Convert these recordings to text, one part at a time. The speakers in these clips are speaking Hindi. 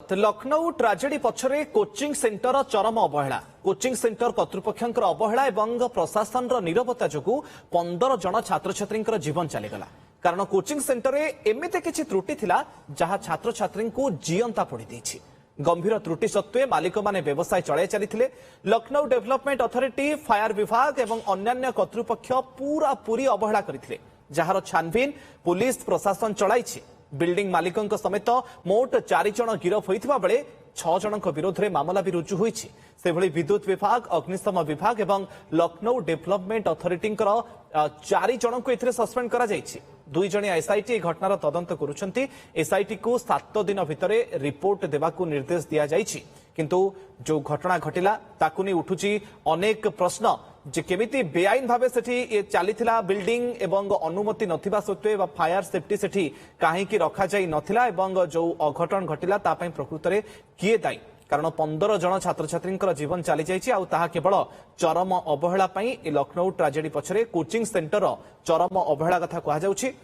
लखनऊ ट्राजेडी पछरे कोचिंग सेंटर चरम अवहेला कोचिंग सेंटर कर्तृपक्षर अवहेला एवं प्रशासन नीरवता जो 15 जन छात्र छात्री जीवन चलीगला कारण कोचिंग सेंटर एमती किसी त्रुटि थिला जहां छात्र छात्री को जीवंता पड़ी देछि। गंभीर त्रुटि सत्वे मालिक माने व्यवसाय चलाई चली लखनऊ डेवलपमेंट अथॉरिटी फायर विभाग एवं अन्य कर्तृपक्ष पूरा पूरी अवहेला करथिले जार छानबीन पुलिस प्रशासन चलाई। बिल्डिंग मालिकों समेत मोट 4 जन गिरफ होइथिबा बेले 6 जन विरोध में मामला भी रुजु होइछि। सेभଳି विद्युत विभाग अग्निशम विभाग एवं लखनऊ डेवलपमेंट अथॉरिटी 4 जन को एथिरे सस्पेंड करा जाइछि। 2 जण एसआईटी घटनार तदंत करुछंती। एसआईटी को 7 दिन भितरे रिपोर्ट देबाकू निर्देश दिया जाइछि किंतु जो घटना घटिला ताकू नहीं उठुची अनेक प्रश्न जे केमिति बेआईन भावे सेठी चलीथिला बिल्डिंग एवं अनुमति नथिबा सत्वे फायर सेफ्टी सेठी काहेकि रखा जाई नथिला एवं जो अघटन घटिला ता पई प्रकृत रे किए दायी कारण 15 जन छात्र छात्री जीवन चली जाइछि आउ ताहा केवल चरम अवहेला पई लखनऊ ट्राजेडी पछरे कोचिंग सेंटर चरम अवहेला कथा कहा जाउछि।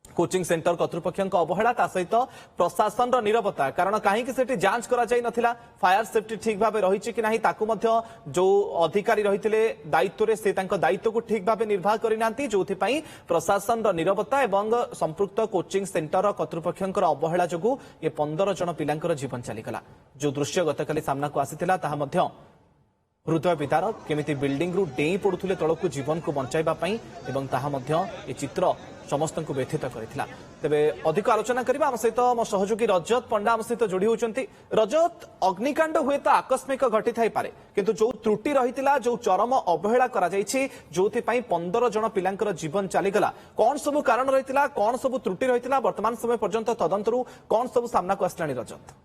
कोचिंग सेंटर कर्तृपक्ष अवहेला ता सहित प्रशासन नीरवता कारण कहीं से जांच करा जाई नथिला फायर सेफ्टी ठीक भाव रही कि नहीं ताकू मध्य जो अधिकारी रही दायित्व से दायित्व को ठीक भाव निर्वाह करना जो प्रशासन नीरवता एवं संपृक्त कोचिंग सेंटर कर्तृपक्ष अवहेला जो ये 15 जन पिलांकर जीवन चलीगला। जो दृश्य गतकाली सामना को आसीथिला ताहा मध्य हृदय विदारक केमिति बिल्डिंग रु डेई पड़ुथिले तळकु जीवन को बंचाइबा पई एवं ताहा मध्य ए चित्र समस्त को व्यथित करथिला। तेबे अधिक आलोचना करिबा हम सहित मो सहयोगी रजत पंडा हम सहित जोड़ी होचंती। रजत अग्निकांड हुए तो आकस्मिक घटी थाई पारे किंतु जो त्रुटि रहितिला जो चरम अवहेला करा जायछि जोथि पई 15 जन पिलांकर जीवन चलीगला कोन सब कारण रहितिला कोन सब त्रुटि रहितिला वर्तमान समय पर्यंत तदंतरु कोन सब सामना को आसलानी रजत?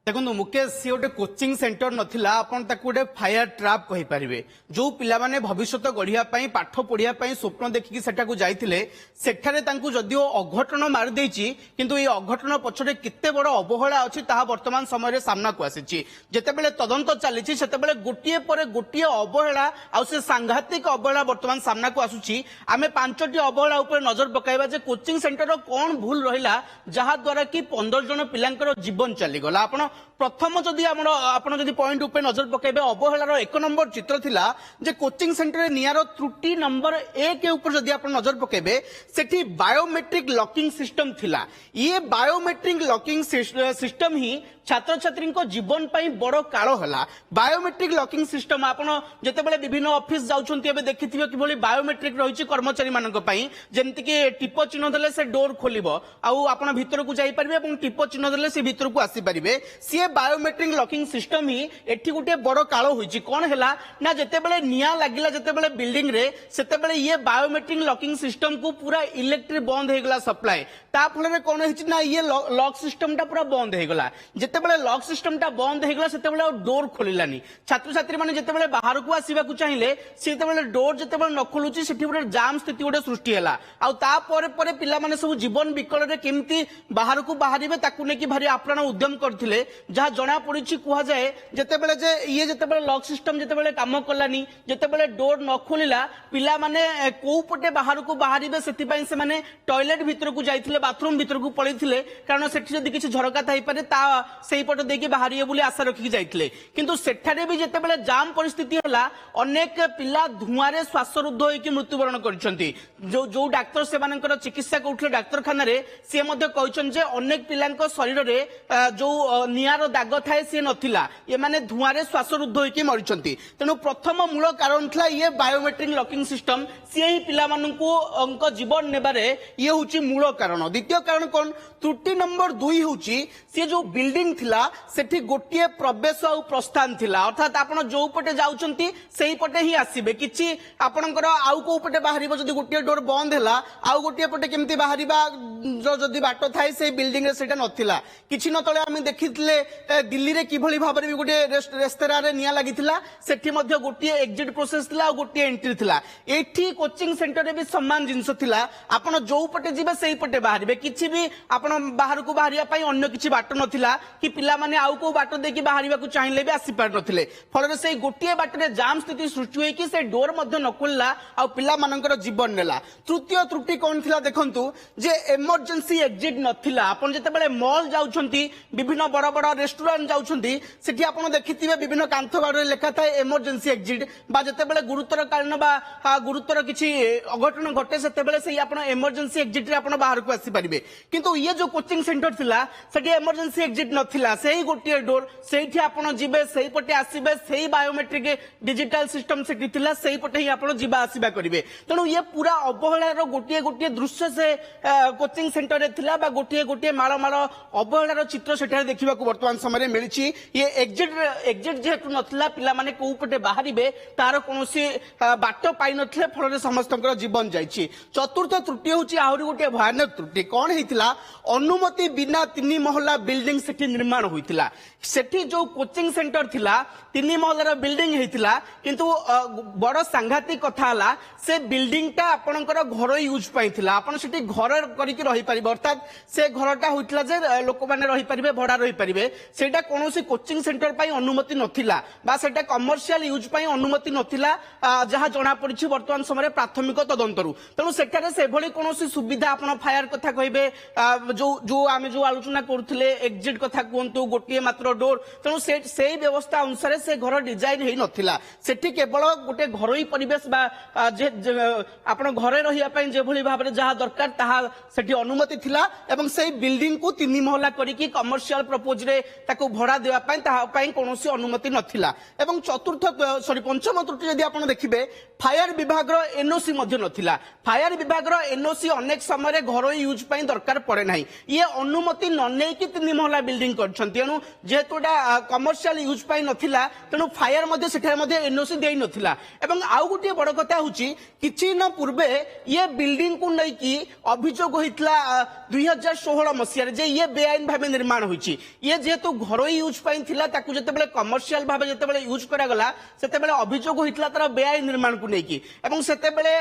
देखो मुकेश सी गोटे कोचिंग सेंटर नथिला आपण ताकू गोटे फायर ट्रैप कहि परिबे जो पिला माने भविष्य गढ़िया पई पाठ पढ़िया पई स्वप्न देखिकी सेठाकू जाइथिले सेठारे तांकू जदियो अघटन मार देछि किंतु ए अघटन पछरे कित्ते बड़ अवहेला अछि ताहा वर्तमान समय रे सामना को आसीछि। जेतेबेले तदंत चलीछि सेतेबेले गोटिए परे गोटिए अवहेला आ से सांघातिक अवहेला वर्तमान सामना को आसुछि। आमे 5टी अवहेला ऊपर नजर पकाइबा जे कोचिंग सेंटर रो कोन भूल रहिला जहा द्वारा कि 15 जन पिलांकर जीवन चली गला। आपण प्रथम जदि आपण जदि पॉइंट ऊपर नजर पकाइबे अवहेलार 1 नंबर चित्र थिला जे कोचिंग सेंटर नियार त्रुटि नंबर 1 ऊपर जदि आपण नजर पकाइबे सेठी बायोमेट्रिक लॉकिंग सिस्टम थिला। ये बायोमेट्रिक लॉकिंग सिस्टम ही छात्र छात्री जीवन पाई बड़ काल हला। बायोमेट्रिक लॉकिंग सिस्टम आपण जेतेबेले विभिन्न ऑफिस जाउछंती एबे देखिथिबे कि भली बायोमेट्रिक रहिछि कर्मचारी मानक पाई जेंति कि टिप चिन्ह देले से डोर खोलिबो आउ आपण भीतर को जाई परिबे एवं टिप चिन्ह देले से भीतर को आसी परिबे। सी बायोमेट्रिक लॉकिंग सिस्टम ही एठी गुटे बड़ काल होइछि। कोन हैला ना जेतेबेले निया लागिला जेतेबेले बिल्डिंग रे सेतेबेले ये बायोमेट्रिक लॉकिंग सिस्टम को पूरा इलेक्ट्रिक बंद हेगला सप्लाई ता फल रे कोन हिछि ना ये लॉक सिस्टम ता पूरा बंद हेगला। जेतेबेले लॉक सिस्टम ता बंद हेगला सेतेबेले डोर खोलिलानी छात्र छात्री माने जेतेबेले बाहर को आसीबा को चाहिले सेतेबेले डोर जेतेबेले न खोलुछि सेठी गुटे जाम स्थिति गुटे सृष्टि हैला। आ ता परे परे पिला माने सब जीवन विकल रे केमती बाहर को बाहरिबे ताकू ने कि भारी आप्राण उद्यम करथिले जहा जना पड़ी कुहा जाए जेतेबेले जे ये जेतेबेले लॉक सिस्टम जेतेबेले काम कलानी जेतेबेले डोर न खोलिला पिला माने को पटे बाहर को बाहरिबे सेति पई से माने टॉयलेट भीतर को जाइथिले बाथरूम भीतर को पळिथिले कारण सेठी जदी किछि झरका थाई पारे ता सेही पट देकी बाहरिए बोली आशा रखी जाइथिले किंतु सेठारे भी जेतेबेले जाम परिस्थिति होला अनेक पिला धुआं रे श्वासरुद्ध होइकी मृत्युवरण करिसंती। जो डाक्टर से मानकर चिकित्सा करथले डाक्तरखाना रे से मध्ये कहिसन जे अनेक पिलांको शरीर रे जो नियार दाग थाए सी नथिला ये माने धुआं रे श्वासरुद्ध होइकी मरिसंती। तेनु प्रथम मूल कारण थला ये बायोमेट्रिक लॉकिंग सिस्टम से ही पिला माननकु अंक जीवन नेबारे ये होची मूल कारण। द्वितीय कारण कोन त्रुटि नंबर 2 होची से जो बिल्डिंग थिला सेठी गोटिए प्रवेश और प्रस्थान थिला अर्थात आपण जो पटे जाउचंती सेही पटे ही आसीबे किछि आपणकर आउ को पटे बाहरिबो जदी गोटिए डोर बंद हैला आउ गोटिए पटे केमती बाहरिबा जो जदी बाटो थाए से बिल्डिंग रे सेटा नथिला। किछि न तळे आमे देखितले दिल्ली रे किभली भाबरे गोटे रेस्तरां रे निया लागिथिला सेठी मध्ये गोटिए एग्जिट प्रोसेस थिला गोटिए एंट्री थिला। एठी कोचिंग सेंटर रे भी समान जिंस थिला आपण जो पटे जिबे सेही पटे बाहरिबे किछि भी आपण बाहर को बाहरिया पई अन्य किछि बाट नथिला कि पिला माने आउ को बाट देकी बाहरिबा को चाहिले भी आसी पार नथिले फल रे सेही गोटिए बाटरे जाम स्थिति सृष्टि होई कि से डोर मध्ये न खोलला आ पिला मानकर जीवन नेला। तृतीय त्रुटि कोन थिला देखंतु जे इमरजेंसी एग्जिट नथिला आपण जेतेबेले मॉल जाउछंती विभिन्न बड़ बड़ रेस्टोरेंट जाउछंती सेठी आपण देखिथिबे विभिन्न कांथ बाड़े लेखा थाए इमरजेंसी एक्जिट बा जेतेबेले गुरुतर कारण बा गुरुतर किछि अघटन घटे सेतेबेले सेही आपण इमरजेंसी एक्जिट रे आपण बाहर को आसी परिबे किंतु ये जो कोचिंग सेंटर थिला सेठी इमरजेंसी एक्जिट नथिला सेही गोटिए डोर सेठी आपण जिबे सेही पटे आसीबे सेही बायोमेट्रिक डिजिटल सिस्टम सेठी थिला सेही पटे ही आपण जिबा आसीबा करिवे तेणु ये पूरा अवहेलार गोटिए गोटिए दृश्य से कोचिंग सेंटर रे थिला बा गोटिए गोटिए माळ माळ अवहेलार चित्र सेठारे देखिबा को वर्तमान समय मिलिछि ये एक्जिट जेहेतु नथिला पिला माने को पटे बाहरिबे तार कोनोसी बाट पाइ नथिले फल समस्तଙ୍କର जीवन जाइछि चतुर्थ त्रुटि होछि आहुरी गोटे भयानक त्रुटि कोन हेतिला अनुमति बिना 3 महला बिल्डिंग सेठी निर्माण होइतिला सेठी जो कोचिंग सेंटर थिला 3 महलार बिल्डिंग हेतिला किंतु बड़ सांघातिक कथा हला से बिल्डिंग टा आपनकर घर यूज पाइ थिला आपन सेठी घर करिकि रहि परिबे अर्थात से घरटा होइतिला जे लोक माने रहि परिबे भड़ा रहि परिबे सेटा कोनोसी कोचिंग सेंटर पाइ अनुमति नथिला बा सेटा कमर्शियल यूज पाइ अनुमति नथिला जहा जणा पड़िछि वर्तमान समय प्राथमिक तदंतरु तेणु सेठारे से भली कोनोसी सुविधा आपण फायर कथा कहिबे जो आमे जो आलोचना करथले एक्जिट कथा कोंतु गोटिए मात्र डोर तेणु से व्यवस्था अनुसार से घर डिजाइन हेई नथिला सेठी केवल गोटे घरोई परिवेश बा आपण घरे रहिया पई जे भली भाबरे जहा दरकार ताहा सेठी अनुमति थिला एवं सेही बिल्डिंग को 3 महला करिकि कमर्शियल प्रपोज रे ताको भड़ा देवा पई ताहा पई कोनोसी अनुमति नथिला एवं चतुर्थ पंचम त्रुटि यदि आपण देखिबे फायर विभाग रो एनओसी मध्ये नथिला फायर विभाग रो एनओसी अनेक समय घरोई यूज पई दरकार पड़े नाही ये अनुमति न नै कि 3 महला बिल्डिंग करछंती एनु जेतोडा कमर्शियल यूज पई नथिला तेनु फायर मध्ये सेठा मध्ये एनओसी देई नथिला एवं आउ गुटी बड़ कथा होची किछि न पूर्वे ये बिल्डिंग को नै कि अभियोग होइतला 2016 मसिया जे ये बेआईन भाबे निर्माण होईची ये जेतु घरोई यूज पई थिला ताकु जेतेबेले कमर्शियल भाबे जेतेबेले यूज करा गला सेतेबेले अभियोग होइतला तार बेआईन निर्माण को नै कि एवं सेतेबेले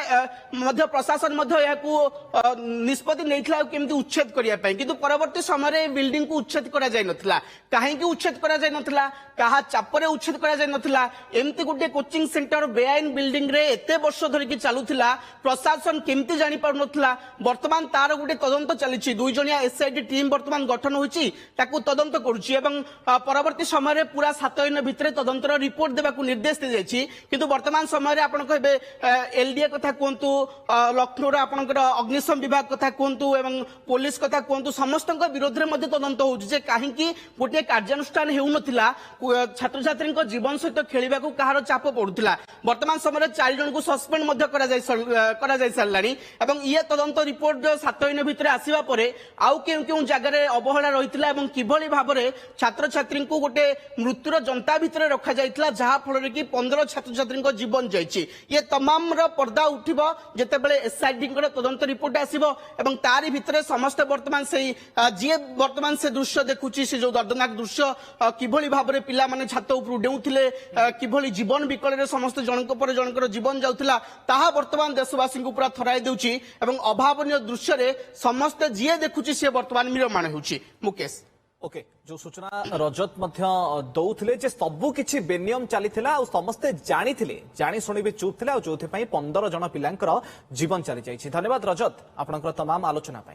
मध्य प्रशासन मध्य याकू निष्पत्ति नैथिला केमति उच्छेद करिया पई किंतु परवर्ती समय बिल्डिंग को उच्छेद करा जाय नथिला काहे कि उच्छेद करा जाय नथिला काहा चापरे उच्छेद करा जाय नथिला एमति गुटे कोचिंग सेंटर बेआईन बिल्डिंग रे एते वर्ष धरि कि चालुथिला प्रशासन केमति जानि पार नथिला वर्तमान तार गुटे तदंत चलिछि 2 जणिया एसआईटी टीम वर्तमान गठन होइछि ताकू तदंत करूछि एवं परवर्ती समय पूरा 7 दिन भितरे तदंतर रिपोर्ट देबाकू निर्देश दे जाइछि किंतु वर्तमान समय आपण कहबे एलडीए कथा कोंतु लखनऊ रे आपनकर अग्निशम विभाग कथा कोंतु एवं पुलिस कथा कोंतु समस्तक विरोध रे मध्ये तदंत होउछि जे काहे कि गोटे कार्यानुष्ठान हेउ नथिला छात्र छात्री जीवन सहित खेलिबा को कहार चाप पड़ुथिला वर्तमान समय 4 जन को सस्पेंड मध्ये करा जाय सारलानी एवं ये तदंत रिपोर्ट 7 दिन भितरे आसीबा परे आउ केउ जगह रे अवहेला रहितला एवं किभली भाबरे छात्र छात्री को गोटे मृत्युर जनता भितरे रखा जायतिला जहा फल कि 15 छात्र छात्री जीवन जाइछि ये तमाम रो पर्दा उठिबो जेतेबेले एसआईटी को तदंत रिपोर्ट आसीबो एवं तारी भितरे समस्त वर्तमान से जे वर्तमान से दृश्य देखुछि से जो दर्दनाक दृश्य किभली भाबरे पिला माने छात उपर डेउथिले किभली जीवन विकल रे समस्त जनक पर जनकर जीवन जाउथिला ताहा वर्तमान देशवासी को पूरा थराई देउछि एवं अभावनीय दृश्य रे समस्त जे देखुछि से वर्तमान मिरमाण होउछि मुकेश ओके जो सूचना रजत मध्य दौथिले जे सबु किछि बेनियम चलीथिला और समस्ते जानिथिले जानि सुनि भी चुप थिला और जोथि पई 15 जन पिलांकर जीवन चली जाइछि धन्यवाद रजत आपनकर तमाम आलोचना पई।